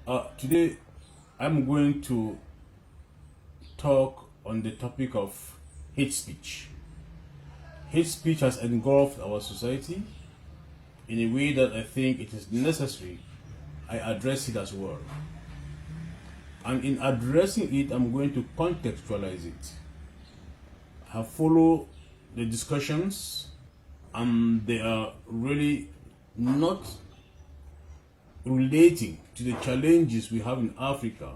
Today, I'm going to talk on the topic of hate speech. Hate speech has engulfed our society in a way that I think it is necessary I address it as well. And in addressing it, I'm going to contextualize it. I have followed the discussions, and they are really not relating to the challenges we have in Africa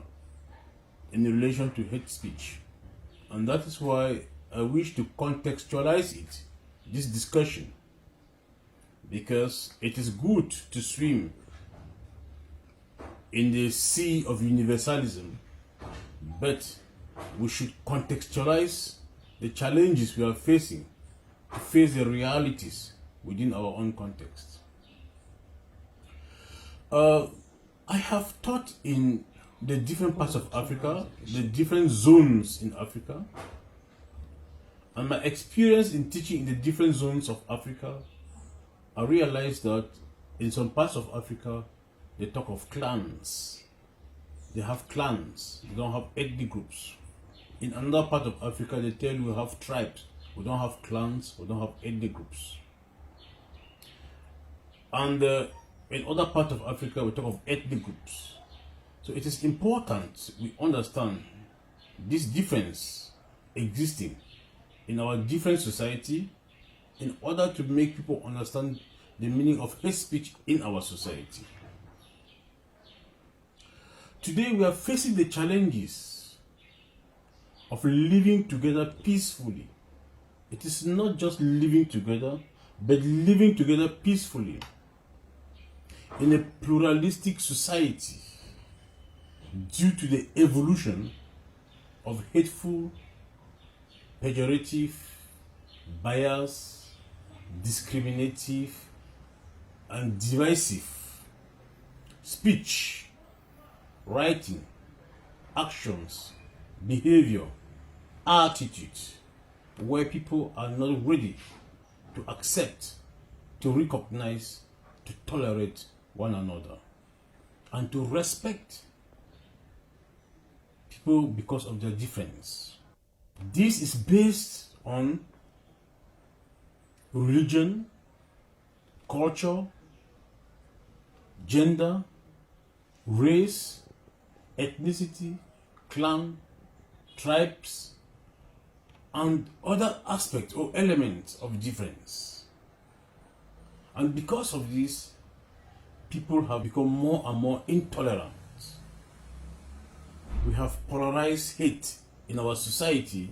in relation to hate speech. And that is why I wish to contextualize it, this discussion, because it is good to swim in the sea of universalism, but we should contextualize the challenges we are facing to face the realities within our own context. I have taught in the different parts of Africa, the different zones in Africa, and my experience in teaching in the different zones of Africa, I realized that in some parts of Africa, they talk of clans. They have clans, they don't have ethnic groups. In another part of Africa, they tell you we have tribes. We don't have clans, we don't have ethnic groups. And in other parts of Africa, we talk of ethnic groups. So it is important we understand this difference existing in our different society in order to make people understand the meaning of hate speech in our society. Today we are facing the challenges of living together peacefully. It is not just living together, but living together peacefully in a pluralistic society due to the evolution of hateful, pejorative, biased, discriminative, and divisive speech, writing, actions, behavior, attitude, where people are not ready to accept, to recognize, to tolerate one another, and to respect people because of their difference. This is based on religion, culture, gender, race, ethnicity, clan, tribes, and other aspects or elements of difference. And because of this, people have become more and more intolerant. We have polarized hate in our society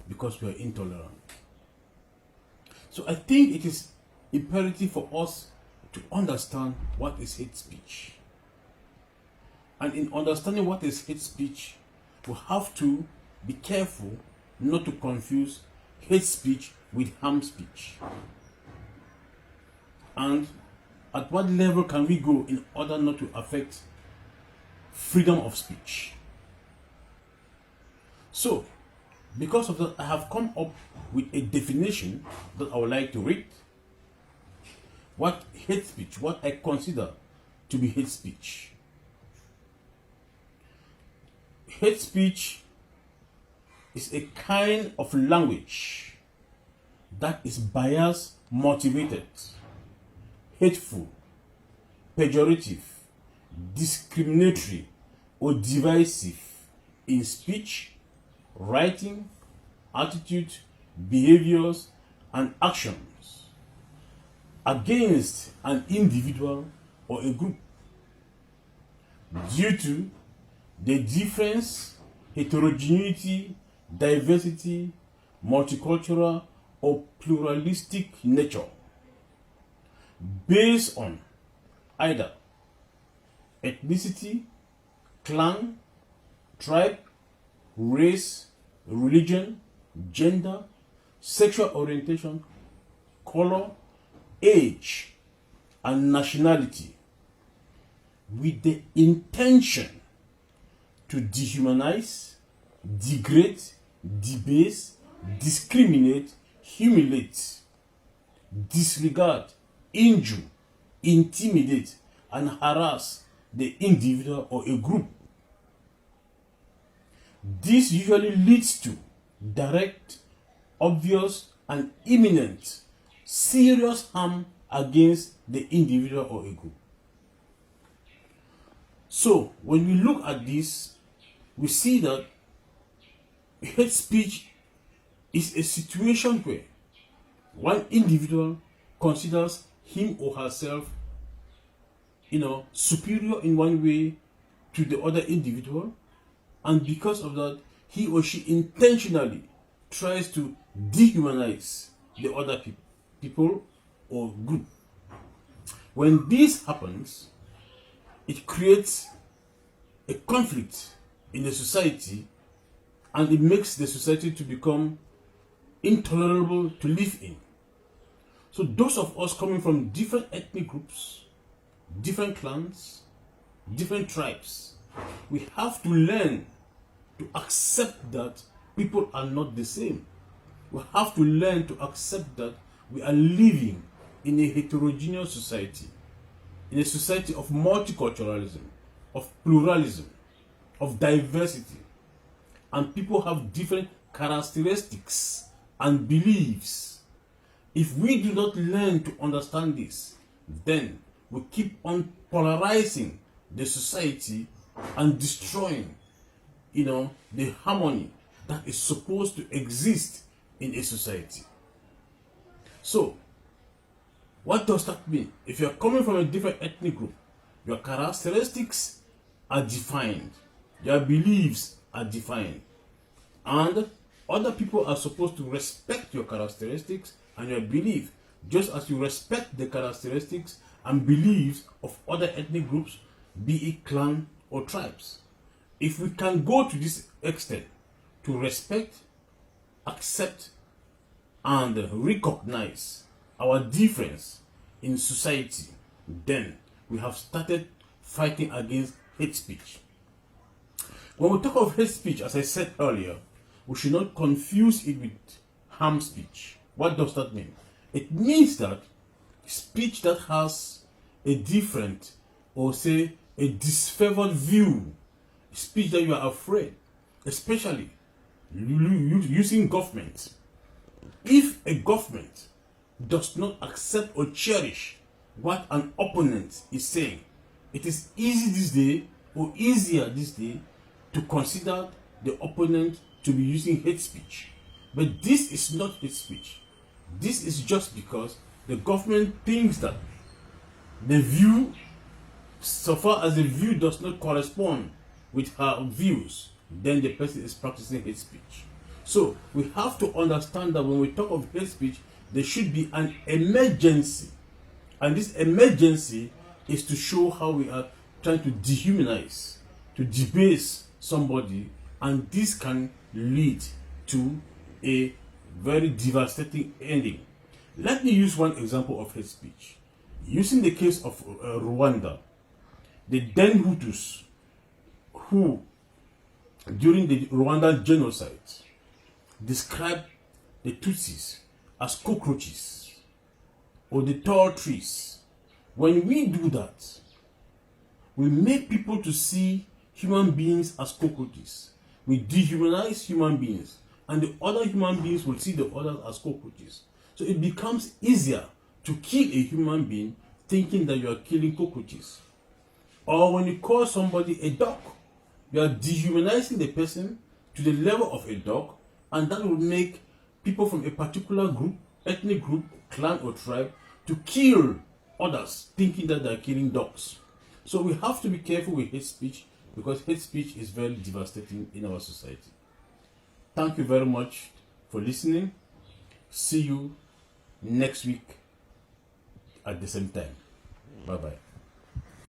because we are intolerant. So I think it is imperative for us to understand what is hate speech. And in understanding what is hate speech, we have to be careful not to confuse hate speech with harm speech. And at what level can we go in order not to affect freedom of speech? So, because of that, I have come up with a definition that I would like to read. What hate speech, what I consider to be hate speech. Hate speech is a kind of language that is bias motivated, hateful, pejorative, discriminatory, or divisive in speech, writing, attitude, behaviors, and actions against an individual or a group due to the difference, heterogeneity, diversity, multicultural, or pluralistic nature based on either ethnicity, clan, tribe, race, religion, gender, sexual orientation, color, age, and nationality, with the intention to dehumanize, degrade, debase, discriminate, humiliate, disregard, injure, intimidate, and harass the individual or a group. This usually leads to direct, obvious, and imminent serious harm against the individual or a group. So, when we look at this, we see that hate speech is a situation where one individual considers him or herself, superior in one way to the other individual, and because of that, he or she intentionally tries to dehumanize the other people or group. When this happens, it creates a conflict in the society, and it makes the society to become intolerable to live in. So those of us coming from different ethnic groups, different clans, different tribes, we have to learn to accept that people are not the same. We have to learn to accept that we are living in a heterogeneous society, in a society of multiculturalism, of pluralism, of diversity, and people have different characteristics and beliefs. If we do not learn to understand this, then we keep on polarizing the society and destroying, the harmony that is supposed to exist in a society. So, what does that mean? If you are coming from a different ethnic group, your characteristics are defined, your beliefs are defined, and other people are supposed to respect your characteristics and your belief, just as you respect the characteristics and beliefs of other ethnic groups, be it clan or tribes. If we can go to this extent to respect, accept, and recognize our difference in society, then we have started fighting against hate speech. When we talk of hate speech, as I said earlier, we should not confuse it with harm speech. What does that mean? It means that speech that has a different, or say a disfavored view, speech that you are afraid, especially using government. If a government does not accept or cherish what an opponent is saying, it is easy this day, or easier this day, to consider the opponent to be using hate speech. But this is not hate speech. This is just because the government thinks that the view, so far as the view does not correspond with her views, then the person is practicing hate speech. So we have to understand that when we talk of hate speech, there should be an emergency. And this emergency is to show how we are trying to dehumanize, to debase somebody, and this can lead to a very devastating ending. Let me use one example of hate speech. Using the case of Rwanda, the then Hutus who, during the Rwandan genocide, described the Tutsis as cockroaches or the tall trees. When we do that, we make people to see human beings as cockroaches. We dehumanize human beings, and the other human beings will see the others as cockroaches. So it becomes easier to kill a human being thinking that you are killing cockroaches. Or when you call somebody a dog, you are dehumanizing the person to the level of a dog, and that will make people from a particular group, ethnic group, clan or tribe, to kill others thinking that they are killing dogs. So we have to be careful with hate speech, because hate speech is very devastating in our society. Thank you very much for listening. See you next week at the same time. Bye-bye.